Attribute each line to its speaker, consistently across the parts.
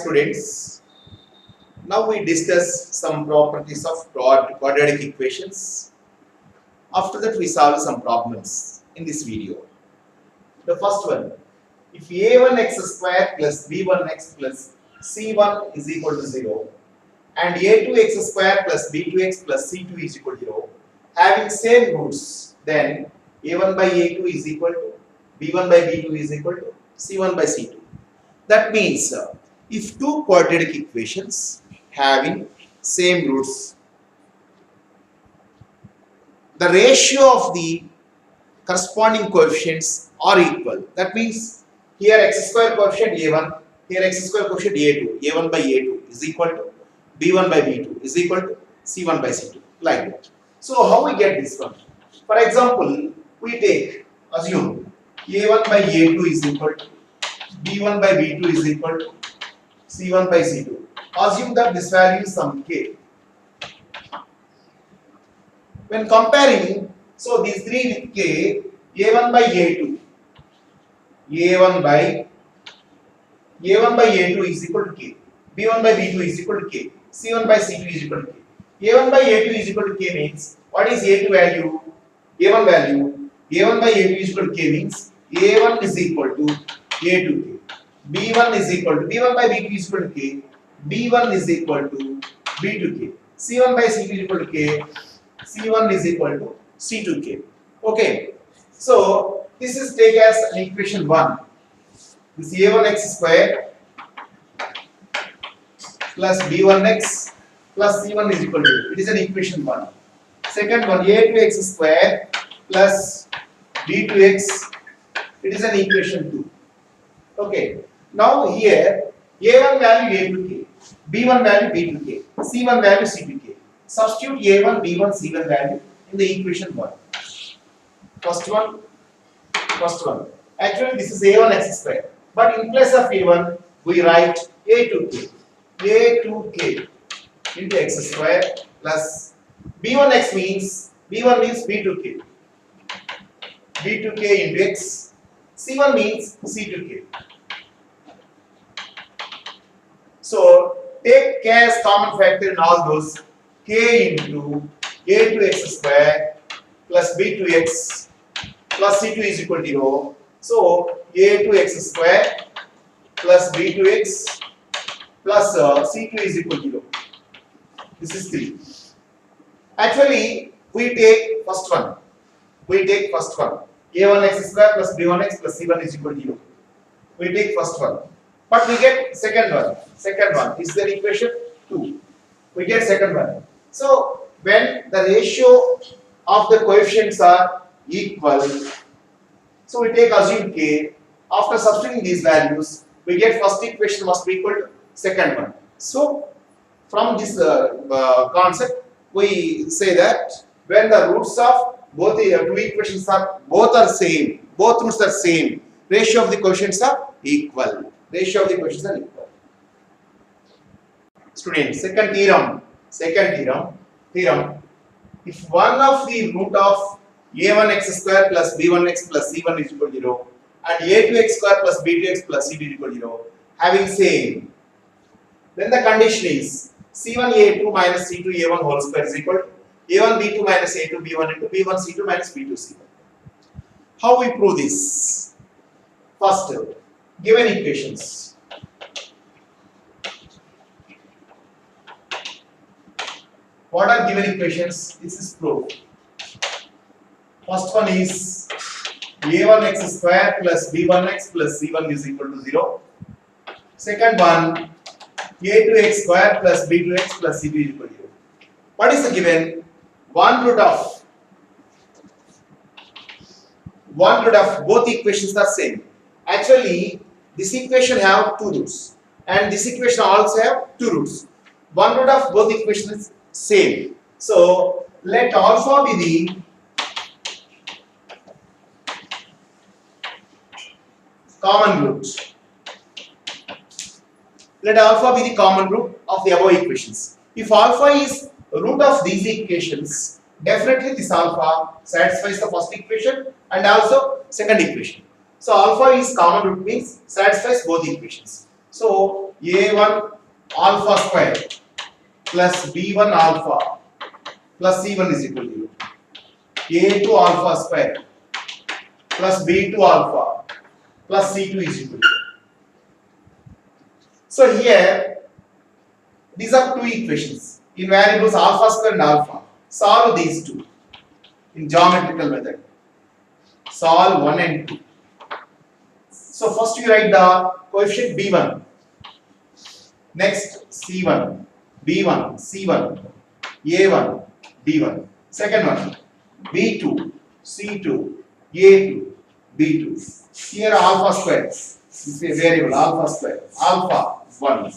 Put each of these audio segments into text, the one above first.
Speaker 1: students. Now we discuss some properties of quadratic equations. After that we solve some problems in this video. The first one, if a1x square plus b1x plus c1 is equal to 0 and a2x square plus b2x plus c2 is equal to 0 having same roots, then a1 by a2 is equal to b1 by b2 is equal to c1 by c2. That means if two quadratic equations having same roots, the ratio of the corresponding coefficients are equal. That means here x square coefficient a1, here x square coefficient a2, a1 by a2 is equal to b1 by b2 is equal to c1 by c2, like that. So how we get this one? For example, we take, assume a1 by a2 is equal to b1 by b2 is equal to c1 by c2. Assume that this value is some k. When comparing, so these three with k, a1 by a2, a1 by a2 is equal to k, b1 by b2 is equal to k, c1 by c2 is equal to k. a1 by a2 is equal to k means, what is a2 value? a1 value, a1 by a2 is equal to k means a1 is equal to a2k, b1 is equal to b1 by b2 is equal to k, b1 is equal to b2k, c1 by c2 is equal to k, c1 is equal to c2k. Okay, so this is taken as an equation 1. This a1x square plus b1x plus c1 is equal to, it is an equation 1. Second one, a2x square plus b2x, it is an equation 2. Okay, now here a1 value a2k, b1 value b2k, c1 value c2k. Substitute a1, b1, c1 value in the equation 1. First one. Actually this is a1x square, but in place of a1 we write a2k into x square plus b1x means b2k into x, c1 means c2k. So take k as common factor in all those, k into a2x square plus b2x plus c2 is equal to 0. So a2x square plus b2x plus c2 is equal to 0. This is 3. Actually, we take first one. a1x square plus b1x plus c1 is equal to 0. We take first one. But we get second one. Is the equation 2. We get second one. So when the ratio of the coefficients are equal, so we take assume k. After substituting these values, we get first equation must be equal to second one. So from this concept, we say that when the roots of both the two equations are same, both roots are same, ratio of the coefficients are equal. Students, second theorem. If one of the root of a1x square plus b1x plus c1 is equal to 0 and a2x square plus b2x plus c2 is equal to 0 having same, then the condition is c1 a2 minus c2 a1 whole square is equal to a1 b2 minus a2 b1 into b1 c2 minus b2 c1. How we prove this? First, given equations. What are given equations? This is proof. First one is a1x square plus b1x plus c1 is equal to 0. Second one, a2x square plus b2x plus c2 is equal to 0. What is the given? One root of both equations are same. Actually, this equation have two roots and this equation also have two roots. One root of both equations is same. So let alpha be the common root. Let alpha be the common root of the above equations. If alpha is root of these equations, definitely this alpha satisfies the first equation and also second equation. So alpha is common root means satisfies both equations. So A1 alpha square plus B1 alpha plus C1 is equal to 0. A2 alpha square plus B2 alpha plus C2 is equal to 0. So here these are two equations in variables alpha square and alpha. Solve these two in geometrical method. Solve 1 and 2. So first you write the coefficient B1. Next C1, B1, C1, A1, B1. Second one B2, C2, A2, B2. Here alpha square. This is a variable alpha square. Alpha 1.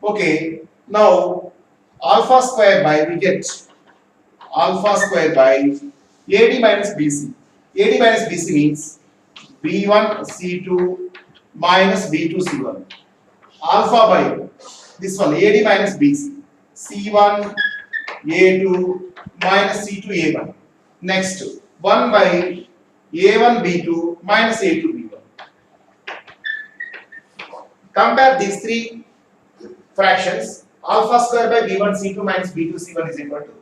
Speaker 1: Okay. Now alpha square by we get alpha square by AD minus BC. AD minus BC means B1 C2 minus B2 C1. Alpha by this one AD minus BC. C1 A2 minus C2 A1. Next 1 by A1 B2 minus A2 B1. Compare these three fractions. Alpha square by B1 C2 minus B2 C1 is equal to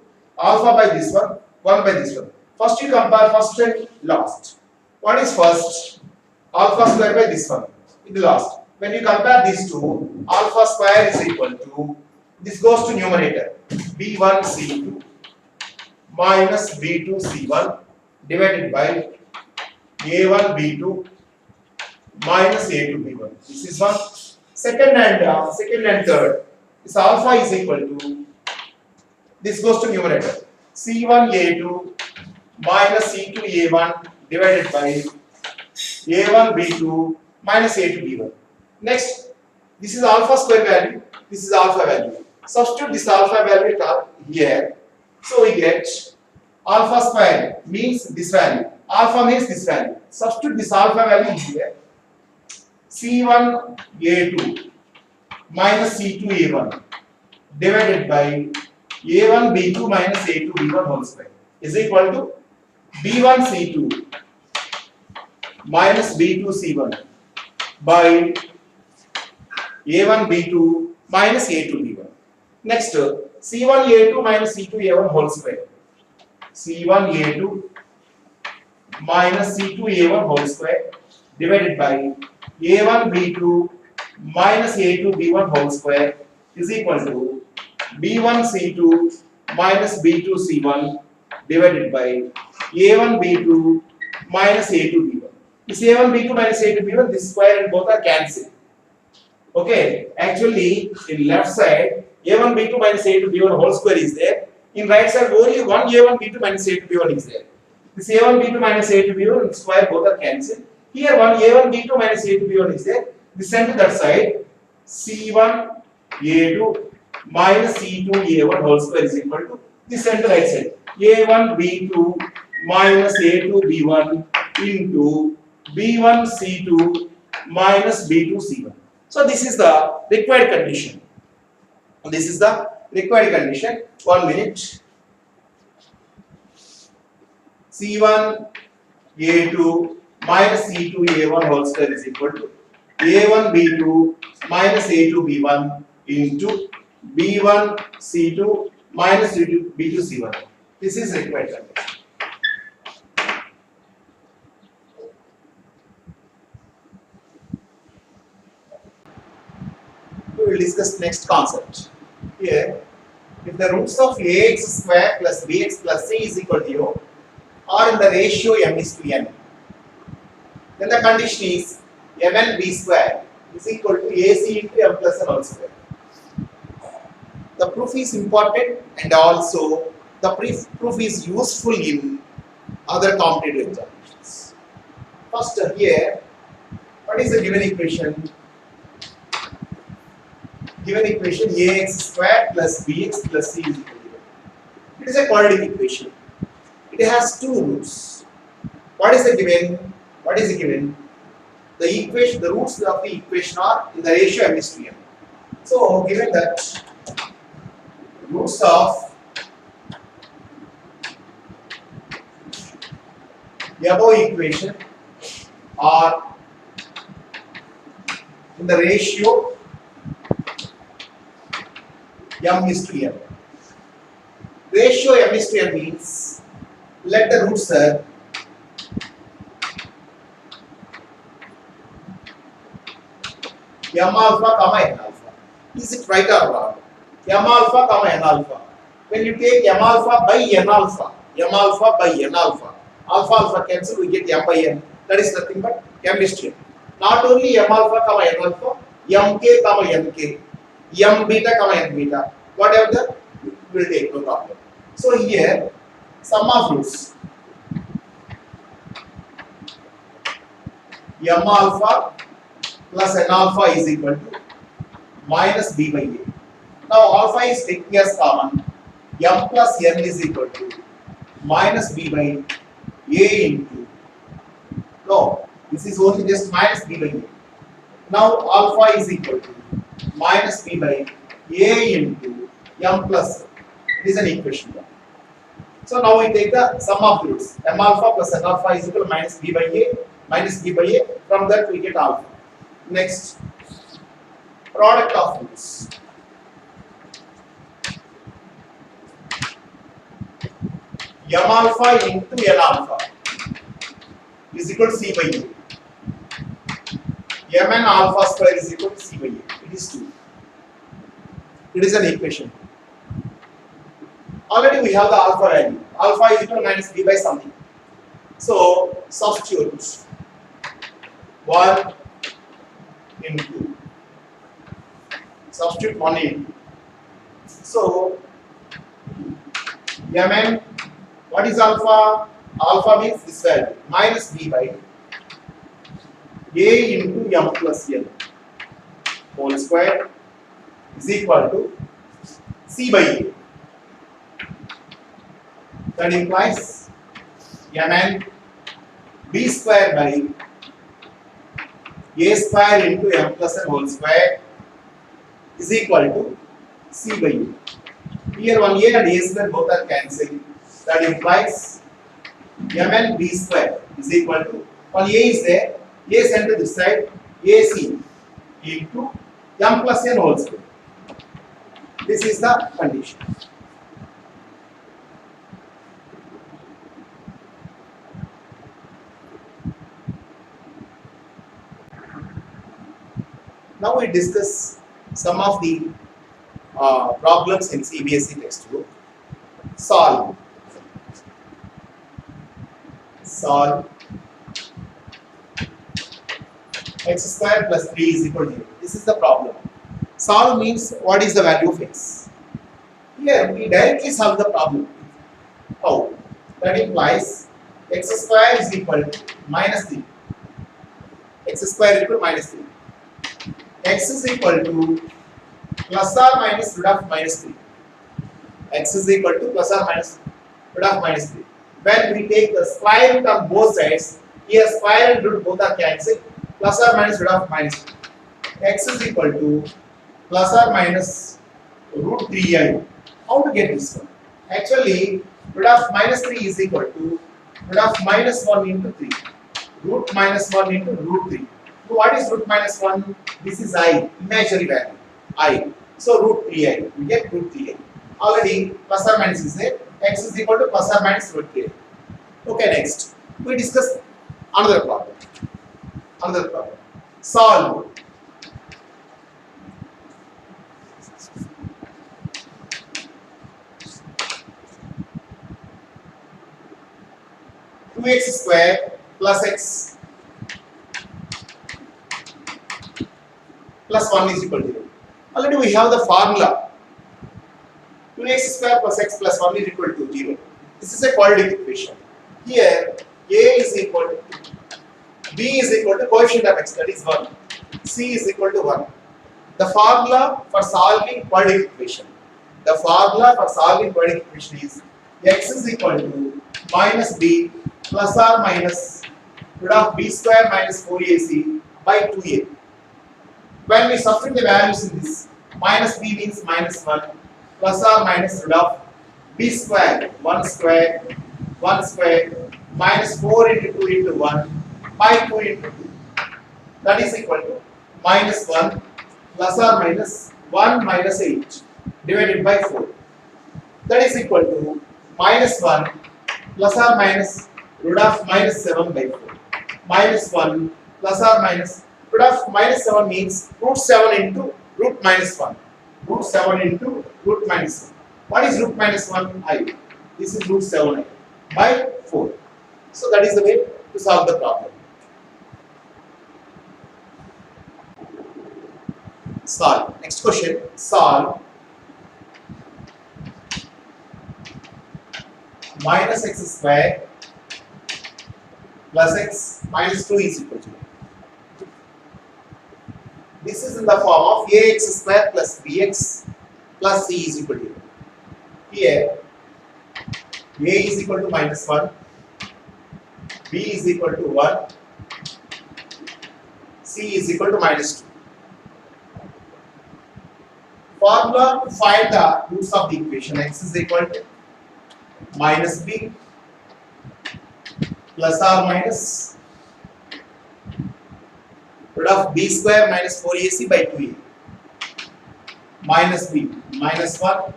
Speaker 1: alpha by this one, 1 by this one. First you compare first and last. What is first? Alpha square by this one. In the last. When you compare these two, alpha square is equal to, this goes to numerator, B1 C2 minus B2 C1 divided by A1 B2 minus A2 B1. This is one. Second and third. This alpha is equal to, this goes to numerator, C1 A2 minus C2 A1 divided by A1 B2 minus A2 B1. Next, this is alpha square value, this is alpha value. Substitute this alpha value here. So we get alpha square means this value, alpha means this value. Substitute this alpha value here. C1 A2 minus C2 A1 divided by A1 B2 minus A2 B1 whole square is equal to B1 C2 minus B2 C1 by A1 B2 minus A2 B1. Next, C1 A2 minus C2 A1 whole square. C1 A2 minus C2 A1 whole square divided by A1 B2 minus A2 B1 whole square is equal to B1 C2 minus B2 C1 divided by A1 B2 minus A2 B1. This A1 B2 minus A2 B1, this square and both are cancelled. Okay, actually in left side A1 B2 minus A2 B1 whole square is there. In right side only one A1 B2 minus A2 B1 is there. This A1 B2 minus A2 B1 square both are cancelled. Here one A1 B2 minus A2 B1 is there. This send to that side C1 A2 minus C2 A1 whole square is equal to this send to right side A1 B2 minus A2 B1 into B1 C2 minus B2 C1. So this is the required condition. This is the required condition. 1 minute. C1 A2 minus C2 A1 whole square is equal to A1 B2 minus A2 B1 into B1 C2 minus B2 C1. This is required condition. We will discuss next concept. Here, if the roots of ax square plus bx plus c is equal to 0 are in the ratio m is to n, then the condition is mn b square is equal to ac into m plus n whole square. The proof is important and also the proof is useful in other competitive examinations. First here, what is the given equation? Given equation ax square plus bx plus c is equal to 0. It is a quadratic equation. It has two roots. What is the given? What is the given? The equation, the roots of the equation are in the ratio m is to n. So given that roots of the above equation are in the ratio m is to n. Ratio m is to n means let the roots are m alpha comma n alpha. Is it right or wrong? M alpha comma n alpha. When you take m alpha by n alpha, m alpha by n alpha, alpha alpha cancel, we get m by n. That is nothing but m is to n. Not only m alpha comma n alpha, mk comma nk, m beta comma n beta, whatever the will take, no problem. So here sum of roots m alpha plus n alpha is equal to minus b by a. Now alpha is taking as common, m plus n is equal to minus b by a into, no, this is only just minus b by a. Now alpha is equal to minus b by a into m plus n. It is an equation. So now we take the sum of roots, m alpha plus n alpha is equal to minus b by a minus b by a. From that we get alpha. Next, product of roots. M alpha into n alpha is equal to c by a. Mn alpha square is equal to c by a. It is 2. It is an equation. Already we have the alpha value. Alpha is equal to minus b by something. So substitute 1 into. Substitute 1 into. So Mn, what is alpha? Alpha means this value minus b by a into m plus n whole square is equal to c by a. That implies Mn b square by a square into m plus n whole square is equal to c by a. Here one a and a square both are cancelled. That implies Mn b square is equal to, one a is there, a sent to this side, ac into m plus n whole square. This is the condition. Now we discuss some of the problems in CBSE textbook. Solve x square plus 3 is equal to 0. This is the problem. Solve means what is the value of x. Here we directly solve the problem. How? That implies x square is equal to minus 3. X square is equal to minus 3. X is equal to plus or minus root of minus 3. X is equal to plus or minus root of minus 3. When we take the square root on both sides, here square and root both are cancelled, plus or minus root of minus 3. X is equal to plus or minus root 3i. How to get this one? Actually, root of minus 3 is equal to root of minus 1 into 3. Root minus 1 into root 3. So what is root minus 1? This is I, imaginary value, I. So root 3i, we get root 3i. Already plus or minus is there. X is equal to plus or minus root 3i. Okay, next. We discuss another problem. Solve 2x square plus x plus 1 is equal to 0. Already we have the formula. 2x square plus x plus 1 is equal to 0. This is a quadratic equation. Here a is equal to 2. B is equal to coefficient of x, that is 1. C is equal to 1. The formula for solving quadratic equation. Is x is equal to minus b plus or minus root of b square minus 4ac by 2a. When we substitute the values in this, minus b means minus 1 plus or minus root of b square 1 square minus 4 into 2 into 1 by 2 into 2. That is equal to minus 1 plus or minus 1 minus 8 divided by 4. That is equal to minus 1 plus or minus root of minus 7 by 4. Minus 1 plus or minus root of minus 7 means root 7 into root minus 1. Root 7 into root minus 1. What is root minus 1? I. This is root 7I by 4. So that is the way to solve the problem. Solve. Next question. Solve minus x square plus x minus 2 is equal to. This is in the form of ax square plus bx plus c is equal to. Here a is equal to minus 1, b is equal to 1, c is equal to minus 2. Formula to find the roots of the equation: x is equal to minus b plus or minus root of b square minus 4ac by 2a minus b minus 1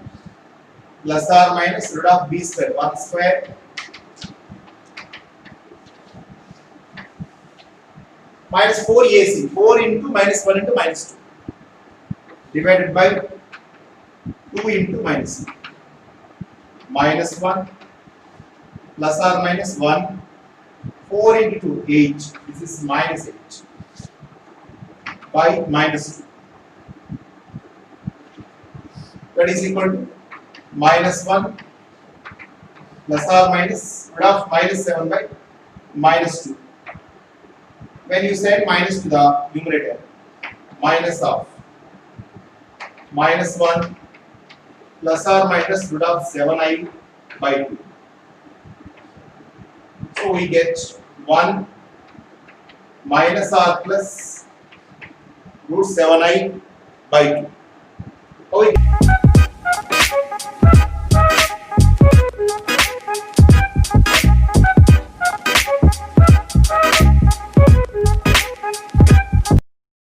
Speaker 1: plus or minus root of b square 1 square minus 4ac 4 into minus 1 into minus 2 divided by 2 into minus minus 1 plus or minus 1 4 into 2 8. This is minus 8 by minus 2. That is equal to minus 1 plus or minus root of minus 7 by minus 2. When you send minus to the numerator, minus of minus 1 plus or minus root of 7i by 2. So we get 1 minus or plus root 7i by 2.